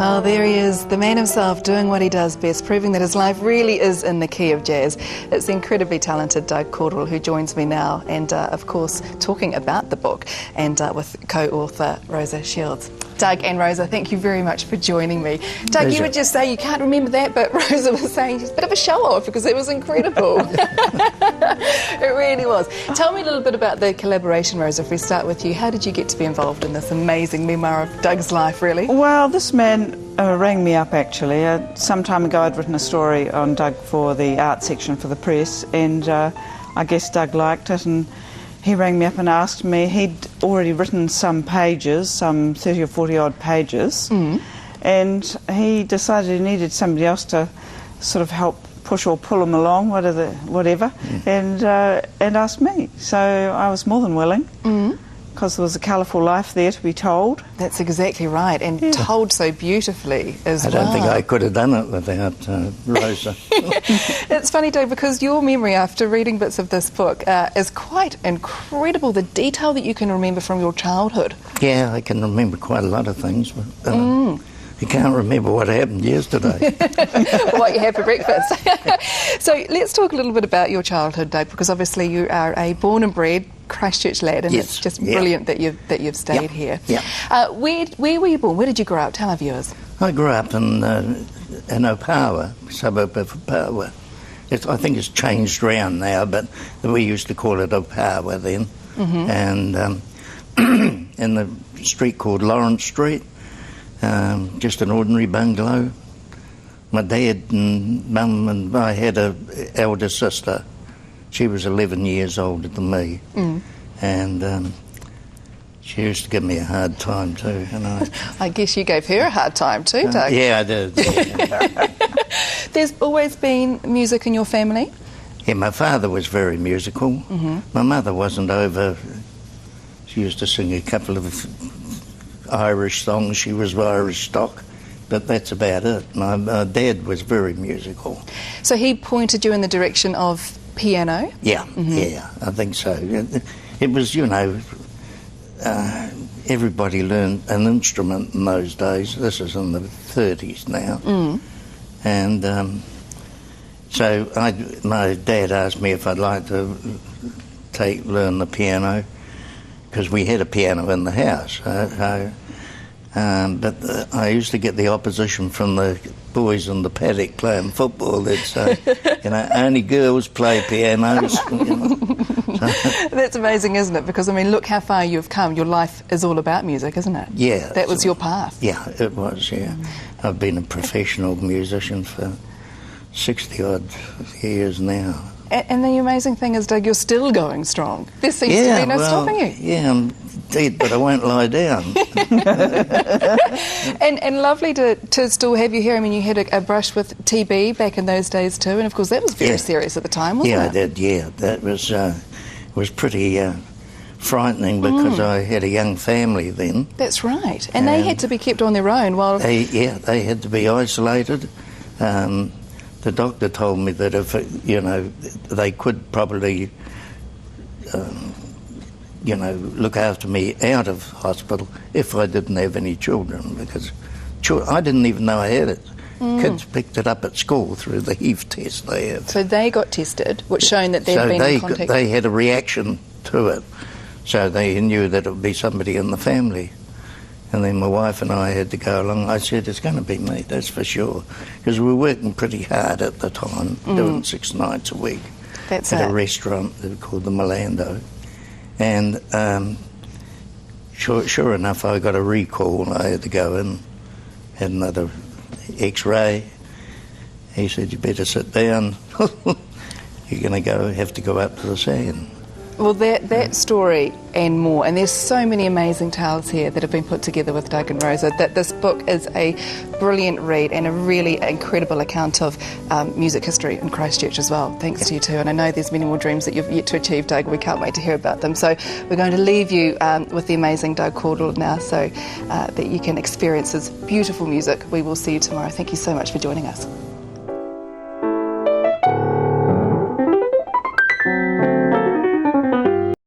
Oh, there he is, the man himself doing what he does best, proving that his life really is in the key of jazz. It's the incredibly talented Doug Caldwell who joins me now and, of course, talking about the book and with co-author Rosa Shields. Doug and Rosa, thank you very much for joining me. Doug, Pleasure. you would just say you can't remember that, but Rosa was saying she's a bit of a show-off because it was incredible. It really was. Tell me a little bit about the collaboration, Rosa, if we start with you. How did you get to be involved in this amazing memoir of Doug's life, really? Well, this man rang me up actually. Some time ago I'd written a story on Doug for the art section for the press, and I guess Doug liked it, and he rang me up and asked me. He'd already written some pages, some 30 or 40 odd pages, and he decided he needed somebody else to sort of help push or pull him along, whatever, and asked me. So I was more than willing, because there was a colourful life there to be told. That's exactly right, and told so beautifully as well. I don't think I could have done it without Rosa. It's funny, Doug, because your memory after reading bits of this book is quite incredible, the detail that you can remember from your childhood. Yeah, I can remember quite a lot of things, but I can't remember what happened yesterday. What you had for breakfast. So let's talk a little bit about your childhood, Doug, because obviously you are a born and bred Christchurch lad, and it's just brilliant that you've stayed here. Where were you born? Where did you grow up? Tell our viewers. I grew up in Opawa, suburb of Opawa. I think it's changed around now, but we used to call it Opawa then. And in the street called Lawrence Street, just an ordinary bungalow. My dad and mum and I had an elder sister. She was 11 years older than me, and she used to give me a hard time too. And I guess you gave her a hard time too, Doug. Yeah, I did. Yeah. There's always been music in your family? Yeah, my father was very musical. My mother wasn't over. She used to sing a couple of Irish songs. She was Irish stock, but that's about it. My dad was very musical. So he pointed you in the direction of piano? Yeah, yeah, I think so. It was, you know, everybody learned an instrument in those days. This is in the 30s now. And so my dad asked me if I'd like to learn the piano, because we had a piano in the house. But I used to get the opposition from the boys in the paddock playing football. They'd say, you know, only girls play pianos. You know. That's amazing, isn't it? Because, I mean, look how far you've come. Your life is all about music, isn't it? Yeah. That was your path. Yeah, it was, yeah. I've been a professional musician for 60-odd years now. And the amazing thing is, Doug, you're still going strong. There seems to be no stopping you. Yeah, I'm dead, but I won't lie down. and lovely to still have you here. I mean, you had a brush with TB back in those days too, and of course that was very serious at the time, wasn't it? Yeah, I did, yeah. That was pretty frightening, because I had a young family then. That's right. And they had to be kept on their own while... They had to be isolated. The doctor told me that if, you know, they could probably, you know, look after me out of hospital if I didn't have any children, because I didn't even know I had it. Kids picked it up at school through the HIV test they have. So they got tested, which shown that they'd been in contact. They had a reaction to it, so they knew that it would be somebody in the family. And then my wife and I had to go along. I said, it's going to be me, that's for sure. Because we were working pretty hard at the time, doing 6 nights a week at a restaurant called the Milando. And sure enough, I got a recall. I had to go in, had another X-ray. He said, you better sit down. You're going to have to go up to the sand. Well, that story and more, and there's so many amazing tales here that have been put together with Doug and Rosa, that this book is a brilliant read and a really incredible account of music history in Christchurch as well, thanks to you too. And I know there's many more dreams that you've yet to achieve, Doug. We can't wait to hear about them. So we're going to leave you with the amazing Doug Caldwell now, so that you can experience his beautiful music. We will see you tomorrow. Thank you so much for joining us.